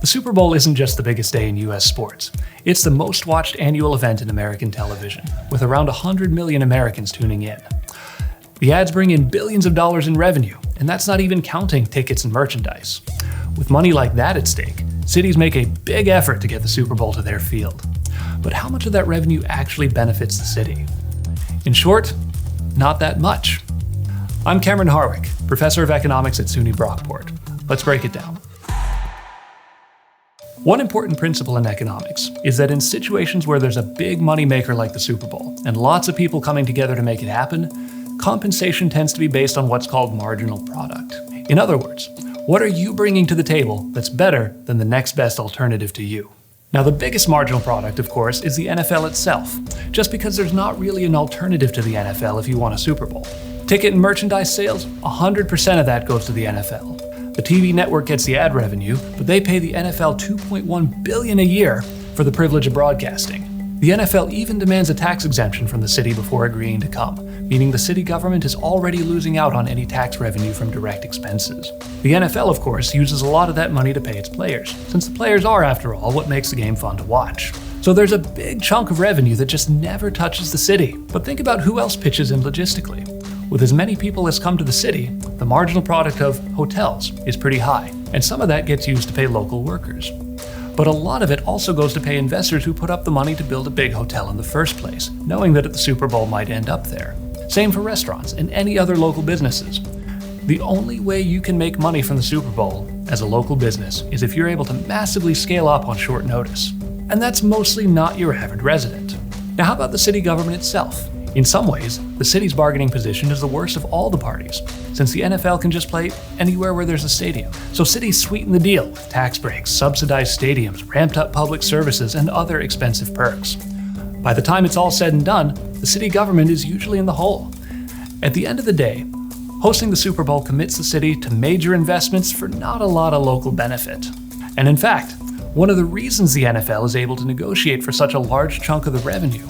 The Super Bowl isn't just the biggest day in US sports. It's the most watched annual event in American television, with around 100 million Americans tuning in. The ads bring in billions of dollars in revenue, and that's not even counting tickets and merchandise. With money like that at stake, cities make a big effort to get the Super Bowl to their field. But how much of that revenue actually benefits the city? In short, not that much. I'm Cameron Harwick, professor of economics at SUNY Brockport. Let's break it down. One important principle in economics is that in situations where there's a big moneymaker like the Super Bowl and lots of people coming together to make it happen, compensation tends to be based on what's called marginal product. In other words, what are you bringing to the table that's better than the next best alternative to you? Now, the biggest marginal product, of course, is the NFL itself, just because there's not really an alternative to the NFL if you want a Super Bowl. Ticket and merchandise sales, 100% of that goes to the NFL. The TV network gets the ad revenue, but they pay the NFL $2.1 billion a year for the privilege of broadcasting. The NFL even demands a tax exemption from the city before agreeing to come, meaning the city government is already losing out on any tax revenue from direct expenses. The NFL, of course, uses a lot of that money to pay its players, since the players are, after all, what makes the game fun to watch. So there's a big chunk of revenue that just never touches the city. But think about who else pitches in logistically. With as many people as come to the city, the marginal product of hotels is pretty high, and some of that gets used to pay local workers. But a lot of it also goes to pay investors who put up the money to build a big hotel in the first place, knowing that the Super Bowl might end up there. Same for restaurants and any other local businesses. The only way you can make money from the Super Bowl as a local business is if you're able to massively scale up on short notice. And that's mostly not your average resident. Now, how about the city government itself? In some ways, the city's bargaining position is the worst of all the parties, since the NFL can just play anywhere where there's a stadium. So cities sweeten the deal with tax breaks, subsidized stadiums, ramped up public services, and other expensive perks. By the time it's all said and done, the city government is usually in the hole. At the end of the day, hosting the Super Bowl commits the city to major investments for not a lot of local benefit. And in fact, one of the reasons the NFL is able to negotiate for such a large chunk of the revenue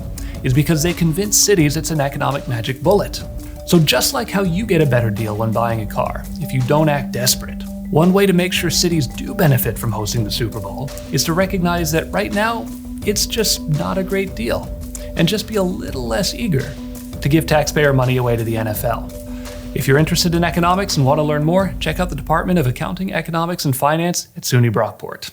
is because they convince cities it's an economic magic bullet. So just like how you get a better deal when buying a car if you don't act desperate, one way to make sure cities do benefit from hosting the Super Bowl is to recognize that right now, it's just not a great deal, and just be a little less eager to give taxpayer money away to the NFL. If you're interested in economics and want to learn more, check out the Department of Accounting, Economics, and Finance at SUNY Brockport.